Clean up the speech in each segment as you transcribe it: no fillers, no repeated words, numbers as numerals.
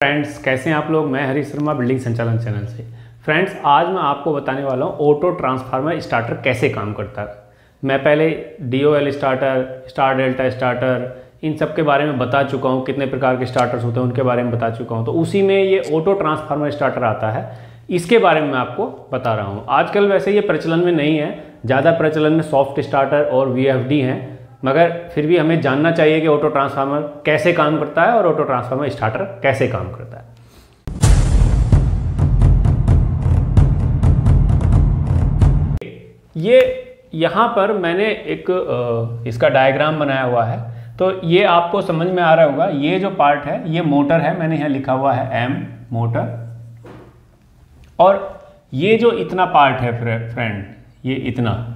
Friends, कैसे हैं आप लोग। मैं हरीश शर्मा, बिल्डिंग संचालन चैनल से। फ्रेंड्स, आज मैं आपको बताने वाला हूँ ऑटो ट्रांसफार्मर स्टार्टर कैसे काम करता है। मैं पहले DOL starter, star delta starter, इन सब के बारे में बता चुका हूँ। कितने प्रकार के स्टार्टर्स होते हैं उनके बारे में बता चुका हूँ। तो उसी में ये ऑटो ट्रांसफार्मर स्टार्टर आता है, इसके बारे में मैं आपको बता रहा हूँ। आजकल वैसे ये प्रचलन में नहीं है, ज़्यादा प्रचलन में सॉफ्ट स्टार्टर और VFD हैं, मगर फिर भी हमें जानना चाहिए कि ऑटो ट्रांसफार्मर कैसे काम करता है और ऑटो ट्रांसफार्मर स्टार्टर कैसे काम करता है। ये यहाँ पर मैंने एक इसका डायग्राम बनाया हुआ है, तो ये आपको समझ में आ रहा होगा। ये जो पार्ट है ये मोटर है, मैंने यहाँ लिखा हुआ है M मोटर, और ये जो इतना पार्ट है फ्रेंड, ये इतना,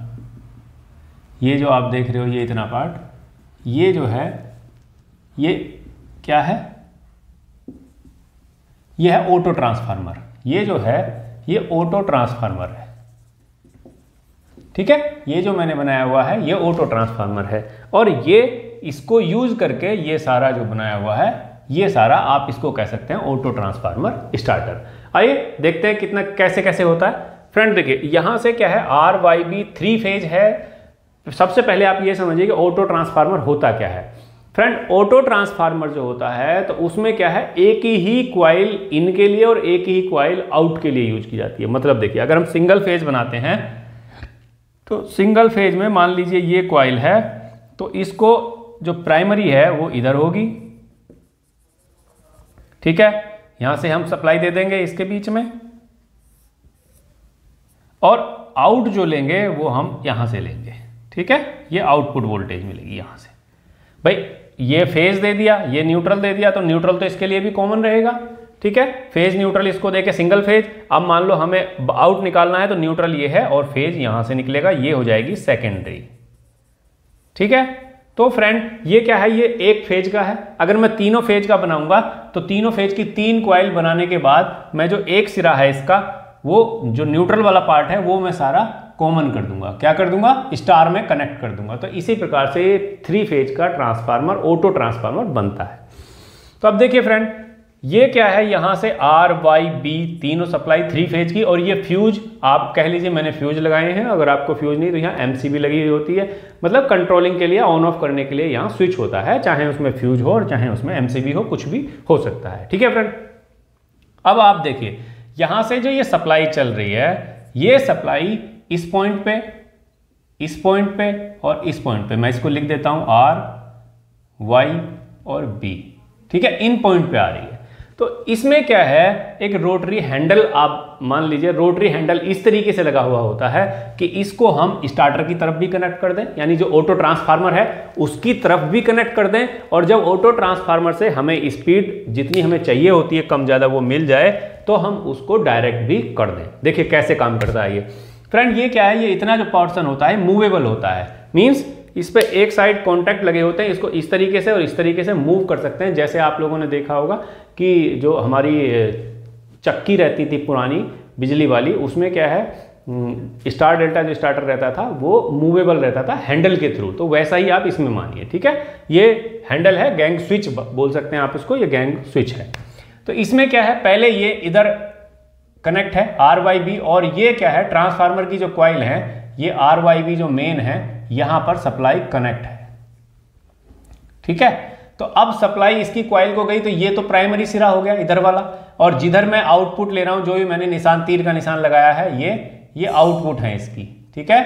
ये जो आप देख रहे हो ये इतना पार्ट, ये जो है ये क्या है, ये है ऑटो ट्रांसफार्मर। ये जो है ये ऑटो ट्रांसफार्मर है, ठीक है। ये जो मैंने बनाया हुआ है ये ऑटो ट्रांसफार्मर है, और ये इसको यूज करके ये सारा जो बनाया हुआ है ये सारा आप इसको कह सकते हैं ऑटो ट्रांसफार्मर स्टार्टर। आइए देखते हैं कितना कैसे कैसे होता है। फ्रेंड देखिए, यहां से क्या है, RYB 3 फेज है। सबसे पहले आप ये समझिए कि ऑटो ट्रांसफार्मर होता क्या है। फ्रेंड, ऑटो ट्रांसफार्मर जो होता है तो उसमें क्या है, एक ही क्वाइल इन के लिए और एक ही क्वाइल आउट के लिए यूज की जाती है। मतलब देखिए, अगर हम सिंगल फेज बनाते हैं तो सिंगल फेज में मान लीजिए ये क्वाइल है, तो इसको जो प्राइमरी है वो इधर होगी, ठीक है। यहां से हम सप्लाई दे देंगे इसके बीच में, और आउट जो लेंगे वो हम यहां से लेंगे, ठीक है। ये आउटपुट वोल्टेज मिलेगी यहां से। भाई ये फेज दे दिया, ये न्यूट्रल दे दिया, तो न्यूट्रल तो इसके लिए भी कॉमन रहेगा, ठीक है। फेज न्यूट्रल इसको देके सिंगल फेज। अब मान लो हमें आउट निकालना है, तो न्यूट्रल ये है और फेज यहां से निकलेगा, ये हो जाएगी सेकेंडरी, ठीक है। तो फ्रेंड ये क्या है, ये एक फेज का है। अगर मैं तीनों फेज का बनाऊंगा तो तीनों फेज की 3 क्वाइल बनाने के बाद मैं जो एक सिरा है इसका, वो जो न्यूट्रल वाला पार्ट है वो मैं सारा कॉमन कर दूंगा। क्या कर दूंगा, स्टार में कनेक्ट कर दूंगा। तो इसी प्रकार से 3 फेज का ट्रांसफार्मर, ऑटो ट्रांसफार्मर बनता है। तो अब देखिए फ्रेंड, ये क्या है, यहां से RYB तीनों सप्लाई 3 फेज की, और ये फ्यूज आप कह लीजिए, मैंने फ्यूज लगाए हैं। अगर आपको फ्यूज नहीं तो यहाँ MCB लगी हुई होती है, मतलब कंट्रोलिंग के लिए, ऑन ऑफ करने के लिए यहाँ स्विच होता है। चाहे उसमें फ्यूज हो और चाहे उसमें MCB हो, कुछ भी हो सकता है, ठीक है फ्रेंड। अब आप देखिए, यहां से जो ये सप्लाई चल रही है, ये सप्लाई इस पॉइंट पे, इस पॉइंट पे और इस पॉइंट पे, मैं इसको लिख देता हूं R, Y और B, ठीक है, इन पॉइंट पे आ रही है। तो इसमें क्या है, एक रोटरी हैंडल, आप मान लीजिए रोटरी हैंडल इस तरीके से लगा हुआ होता है कि इसको हम स्टार्टर की तरफ भी कनेक्ट कर दें, यानी जो ऑटो ट्रांसफार्मर है उसकी तरफ भी कनेक्ट कर दें, और जब ऑटो ट्रांसफार्मर से हमें स्पीड जितनी हमें चाहिए होती है, कम ज़्यादा वो मिल जाए, तो हम उसको डायरेक्ट भी कर दें। देखिए कैसे काम करता है ये फ्रेंड। ये क्या है, ये इतना जो पोर्शन होता है मूवेबल होता है, मीन्स इस पे एक साइड कॉन्टैक्ट लगे होते हैं, इसको इस तरीके से और इस तरीके से मूव कर सकते हैं। जैसे आप लोगों ने देखा होगा कि जो हमारी चक्की रहती थी पुरानी बिजली वाली, उसमें क्या है, स्टार डेल्टा जो स्टार्टर रहता था वो मूवेबल रहता था हैंडल के थ्रू, तो वैसा ही आप इसमें मानिए, ठीक है। ये हैंडल है, गैंग स्विच बोल सकते हैं आप इसको, ये गैंग स्विच है। तो इसमें क्या है, पहले ये इधर कनेक्ट है RYB, और ये क्या है, ट्रांसफार्मर की जो क्वाइल है, ये RYB जो मेन है, यहां पर सप्लाई कनेक्ट है, ठीक है। तो अब सप्लाई इसकी क्वाइल को गई, तो ये तो प्राइमरी सिरा हो गया इधर वाला, और जिधर मैं आउटपुट ले रहा हूं, जो भी मैंने निशान, तीर का निशान लगाया है, ये आउटपुट है इसकी, ठीक है।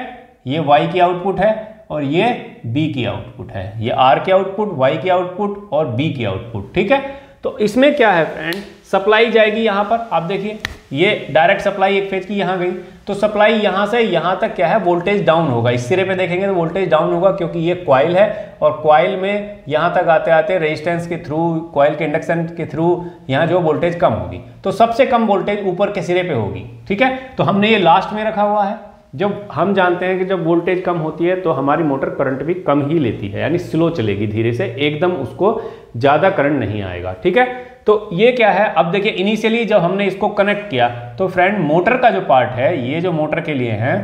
ये Y की आउटपुट है और ये B की आउटपुट है, ये R की आउटपुट, Y की आउटपुट और B की आउटपुट, ठीक है। तो इसमें क्या है फ्रेंड, सप्लाई जाएगी यहां पर, आप देखिए ये डायरेक्ट सप्लाई एक फेज की यहां गई, तो सप्लाई यहां से यहां तक क्या है, वोल्टेज डाउन होगा। इस सिरे पे देखेंगे तो वोल्टेज डाउन होगा, क्योंकि ये क्वाइल है, और क्वाइल में यहां तक आते आते रेजिस्टेंस के थ्रू, क्वाइल के इंडक्शन के थ्रू यहां जो वोल्टेज कम होगी, तो सबसे कम वोल्टेज ऊपर के सिरे पे होगी, ठीक है। तो हमने ये लास्ट में रखा हुआ है। जब हम जानते हैं कि जब वोल्टेज कम होती है तो हमारी मोटर करंट भी कम ही लेती है, यानी स्लो चलेगी, धीरे से, एकदम उसको ज़्यादा करंट नहीं आएगा, ठीक है। तो ये क्या है, अब देखिए इनिशियली जब हमने इसको कनेक्ट किया, तो फ्रेंड मोटर का जो पार्ट है, ये जो मोटर के लिए है,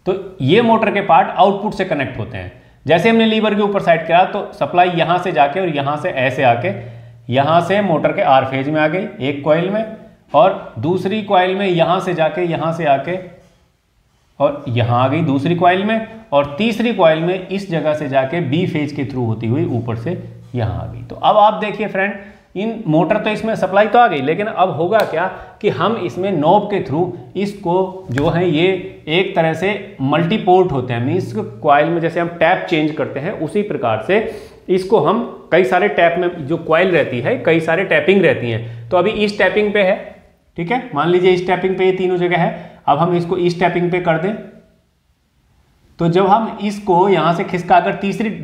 तो ये मोटर के पार्ट आउटपुट से कनेक्ट होते हैं। जैसे हमने लीवर के ऊपर साइड किया तो सप्लाई यहां से जाके और यहां से ऐसे आके यहाँ से मोटर के आर फेज में आ गई एक कॉइल में, और दूसरी कॉइल में यहाँ से जाके यहाँ से आके और यहाँ आ गई दूसरी कॉइल में, और तीसरी कॉइल में इस जगह से जाके बी फेज के थ्रू होती हुई ऊपर से यहाँ आ गई। तो अब आप देखिए फ्रेंड, इन मोटर तो इसमें सप्लाई तो आ गई, लेकिन अब होगा क्या कि हम इसमें नॉब के थ्रू इसको जो है ये एक तरह से मल्टीपोर्ट होते हैं, मीन्स कॉइल में जैसे हम टैप चेंज करते हैं उसी प्रकार से इसको हम कई सारे टैप में जो कॉइल रहती है कई सारे टैपिंग रहती हैं। तो अभी इस टैपिंग पे है, ठीक है, मान लीजिए इस टैपिंग पे ये तीनों जगह है। अब हम इसको इस टैपिंग पे कर दें, तो जब हम इसको यहां से खिसकाकर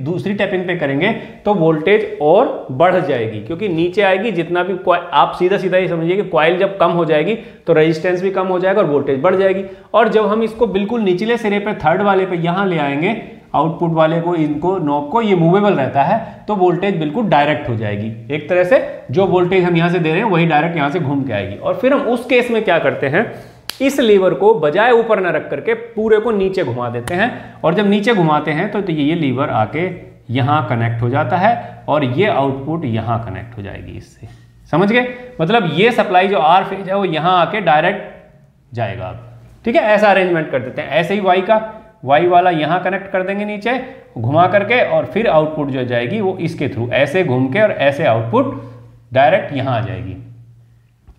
दूसरी टैपिंग पे करेंगे तो वोल्टेज और बढ़ जाएगी, क्योंकि नीचे आएगी जितना भी आप सीधा सीधा ये समझिए कि कॉइल जब कम हो जाएगी तो रेजिस्टेंस भी कम हो जाएगा और वोल्टेज बढ़ जाएगी। और जब हम इसको बिल्कुल निचले सिरे पे थर्ड वाले पे यहां ले आएंगे, आउटपुट वाले को, इनको नॉब को, ये मूवेबल रहता है, तो वोल्टेज बिल्कुल डायरेक्ट हो जाएगी। एक तरह से जो वोल्टेज हम यहां से दे रहे हैं वही डायरेक्ट यहां से घूम के आएगी। और फिर हम उस केस में क्या करते हैं, इस लीवर को बजाय ऊपर न रख करके पूरे को नीचे घुमा देते हैं, और जब नीचे घुमाते हैं तो ये लीवर आके यहां कनेक्ट हो जाता है और ये आउटपुट यहां कनेक्ट हो जाएगी इससे। समझ गए? मतलब ये सप्लाई जो आर फेज है वो यहां आके डायरेक्ट जाएगा। अब ठीक है, ऐसा अरेंजमेंट कर देते हैं। ऐसे ही वाई वाला यहां कनेक्ट कर देंगे नीचे घुमा करके, और फिर आउटपुट जो जाएगी वो इसके थ्रू ऐसे घूम के और ऐसे आउटपुट डायरेक्ट यहां आ जाएगी।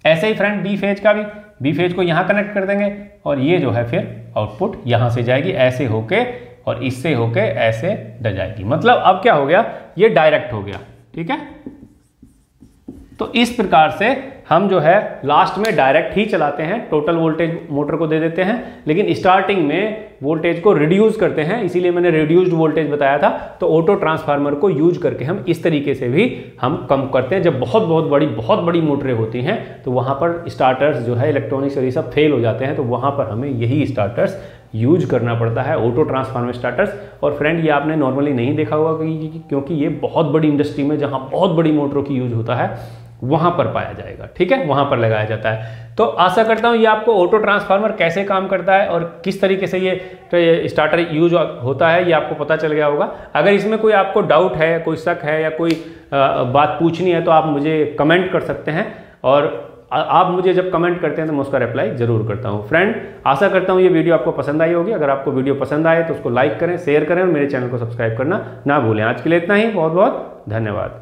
ऐसे ही फ्रेंड बी फेज को यहां कनेक्ट कर देंगे और ये जो है फिर आउटपुट यहां से जाएगी ऐसे होके और इससे होके ऐसे जाएगी। मतलब अब क्या हो गया, ये डायरेक्ट हो गया। ठीक है, तो इस प्रकार से हम जो है लास्ट में डायरेक्ट ही चलाते हैं, टोटल वोल्टेज मोटर को दे देते हैं, लेकिन स्टार्टिंग में वोल्टेज को रिड्यूस करते हैं, इसीलिए मैंने रिड्यूस्ड वोल्टेज बताया था। तो ऑटो ट्रांसफार्मर को यूज करके हम इस तरीके से भी हम कम करते हैं। जब बहुत बड़ी मोटरें होती हैं तो वहां पर स्टार्टर्स जो है इलेक्ट्रॉनिक्स और ये सब फेल हो जाते हैं, तो वहां पर हमें यही स्टार्टर्स यूज करना पड़ता है, ऑटो ट्रांसफार्मर स्टार्टर्स। और फ्रेंड ये आपने नॉर्मली नहीं देखा होगा क्योंकि ये बहुत बड़ी इंडस्ट्री में जहां बहुत बड़ी मोटरों की यूज होता है वहां पर पाया जाएगा। ठीक है, वहां पर लगाया जाता है। तो आशा करता हूं ये आपको ऑटो ट्रांसफार्मर कैसे काम करता है और किस तरीके से ये स्टार्टर यूज होता है ये आपको पता चल गया होगा। अगर इसमें कोई आपको डाउट है, कोई शक है या कोई बात पूछनी है तो आप मुझे कमेंट कर सकते हैं, और आप मुझे जब कमेंट करते हैं तो मैं उसका रिप्लाई जरूर करता हूं। फ्रेंड, आशा करता हूं ये वीडियो आपको पसंद आई होगी। अगर आपको वीडियो पसंद आए तो उसको लाइक करें, शेयर करें और मेरे चैनल को सब्सक्राइब करना ना भूलें। आज के लिए इतना ही, बहुत बहुत धन्यवाद।